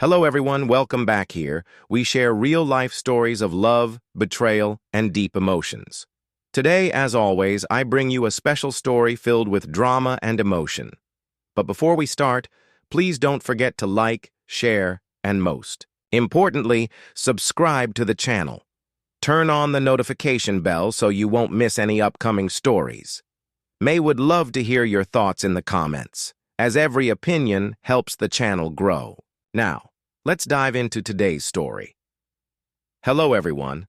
Hello everyone, welcome back here. We share real-life stories of love, betrayal, and deep emotions. Today, as always, I bring you a special story filled with drama and emotion. But before we start, please don't forget to like, share, and most importantly, subscribe to the channel. Turn on the notification bell so you won't miss any upcoming stories. May would love to hear your thoughts in the comments, as every opinion helps the channel grow. Now, let's dive into today's story. Hello, everyone.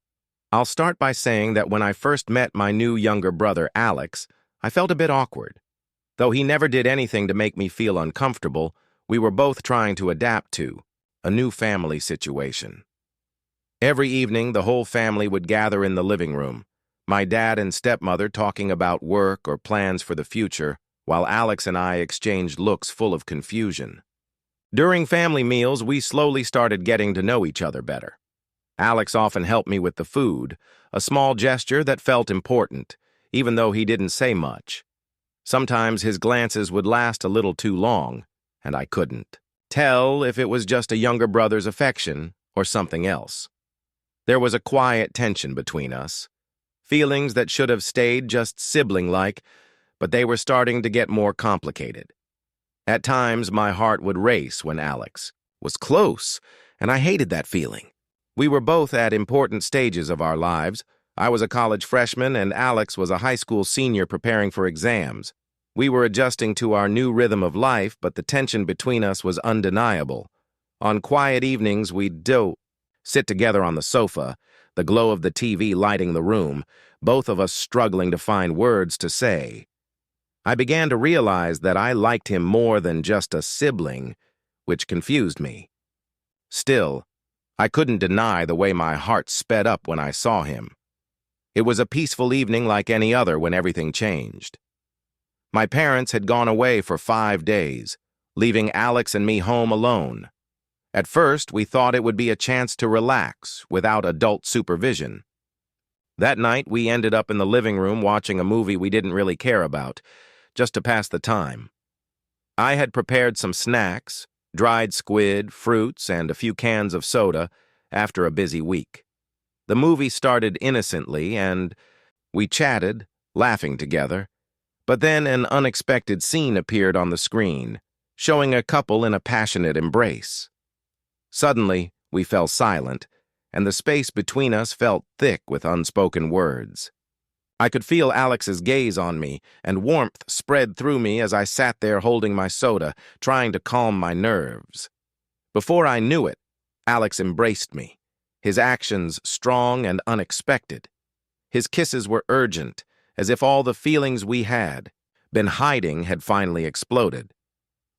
I'll start by saying that when I first met my new younger brother, Alex, I felt a bit awkward. Though he never did anything to make me feel uncomfortable, we were both trying to adapt to a new family situation. Every evening, the whole family would gather in the living room, my dad and stepmother talking about work or plans for the future, while Alex and I exchanged looks full of confusion. During family meals, we slowly started getting to know each other better. Alex often helped me with the food, a small gesture that felt important, even though he didn't say much. Sometimes his glances would last a little too long, and I couldn't tell if it was just a younger brother's affection or something else. There was a quiet tension between us, feelings that should have stayed just sibling-like, but they were starting to get more complicated. At times, my heart would race when Alex was close, and I hated that feeling. We were both at important stages of our lives. I was a college freshman, and Alex was a high school senior preparing for exams. We were adjusting to our new rhythm of life, but the tension between us was undeniable. On quiet evenings, we'd sit together on the sofa, the glow of the TV lighting the room, both of us struggling to find words to say. I began to realize that I liked him more than just a sibling, which confused me. Still, I couldn't deny the way my heart sped up when I saw him. It was a peaceful evening like any other when everything changed. My parents had gone away for 5 days, leaving Alex and me home alone. At first, we thought it would be a chance to relax without adult supervision. That night, we ended up in the living room watching a movie we didn't really care about, just to pass the time. I had prepared some snacks, dried squid, fruits, and a few cans of soda after a busy week. The movie started innocently, and we chatted, laughing together. But then an unexpected scene appeared on the screen, showing a couple in a passionate embrace. Suddenly, we fell silent, and the space between us felt thick with unspoken words. I could feel Alex's gaze on me, and warmth spread through me as I sat there holding my soda, trying to calm my nerves. Before I knew it, Alex embraced me, his actions strong and unexpected. His kisses were urgent, as if all the feelings we had been hiding had finally exploded.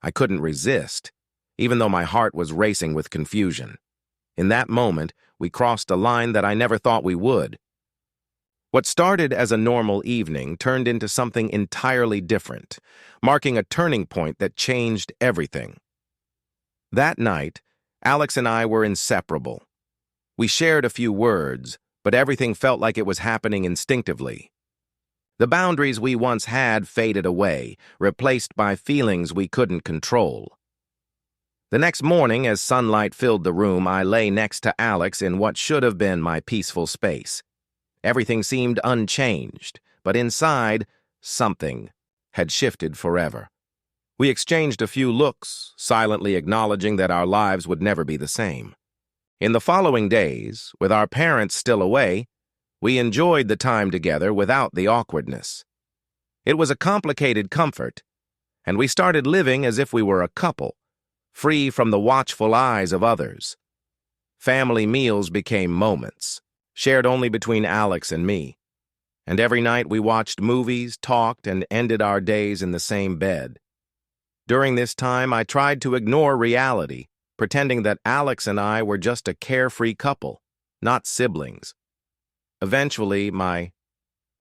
I couldn't resist, even though my heart was racing with confusion. In that moment, we crossed a line that I never thought we would. What started as a normal evening turned into something entirely different, marking a turning point that changed everything. That night, Alex and I were inseparable. We shared a few words, but everything felt like it was happening instinctively. The boundaries we once had faded away, replaced by feelings we couldn't control. The next morning, as sunlight filled the room, I lay next to Alex in what should have been my peaceful space. Everything seemed unchanged, but inside, something had shifted forever. We exchanged a few looks, silently acknowledging that our lives would never be the same. In the following days, with our parents still away, we enjoyed the time together without the awkwardness. It was a complicated comfort, and we started living as if we were a couple, free from the watchful eyes of others. Family meals became moments, shared only between Alex and me. And every night we watched movies, talked, and ended our days in the same bed. During this time, I tried to ignore reality, pretending that Alex and I were just a carefree couple, not siblings. Eventually, my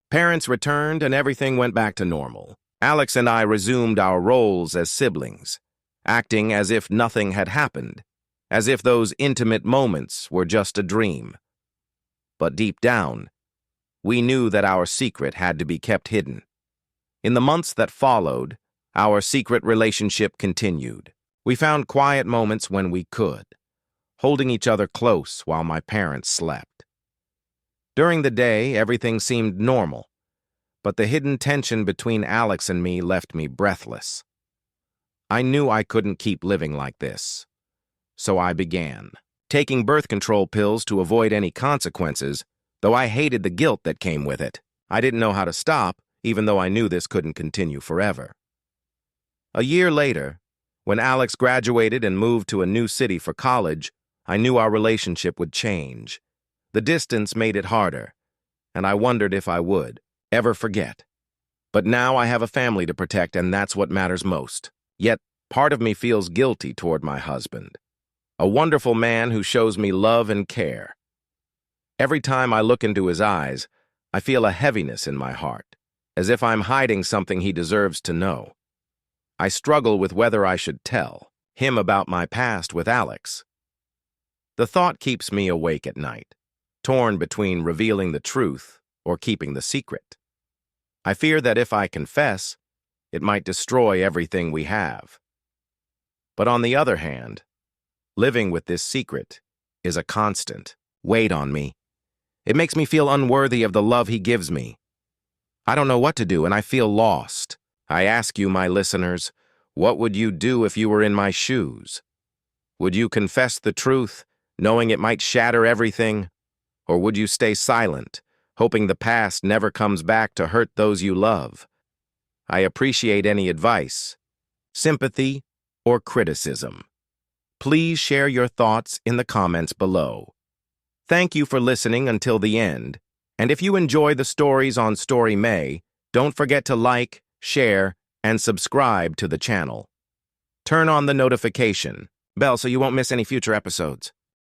parents returned and everything went back to normal. Alex and I resumed our roles as siblings, acting as if nothing had happened, as if those intimate moments were just a dream. But deep down, we knew that our secret had to be kept hidden. In the months that followed, our secret relationship continued. We found quiet moments when we could, holding each other close while my parents slept. During the day, everything seemed normal, but the hidden tension between Alex and me left me breathless. I knew I couldn't keep living like this, so I began taking birth control pills to avoid any consequences, though I hated the guilt that came with it. I didn't know how to stop, even though I knew this couldn't continue forever. A year later, when Alex graduated and moved to a new city for college, I knew our relationship would change. The distance made it harder, and I wondered if I would ever forget. But now I have a family to protect, and that's what matters most. Yet, part of me feels guilty toward my husband, a wonderful man who shows me love and care. Every time I look into his eyes, I feel a heaviness in my heart, as if I'm hiding something he deserves to know. I struggle with whether I should tell him about my past with Alex. The thought keeps me awake at night, torn between revealing the truth or keeping the secret. I fear that if I confess, it might destroy everything we have. But on the other hand, living with this secret is a constant weight on me. It makes me feel unworthy of the love he gives me. I don't know what to do, and I feel lost. I ask you, my listeners, what would you do if you were in my shoes? Would you confess the truth, knowing it might shatter everything? Or would you stay silent, hoping the past never comes back to hurt those you love? I appreciate any advice, sympathy, or criticism. Please share your thoughts in the comments below. Thank you for listening until the end, and if you enjoy the stories on Story May, don't forget to like, share, and subscribe to the channel. Turn on the notification bell so you won't miss any future episodes.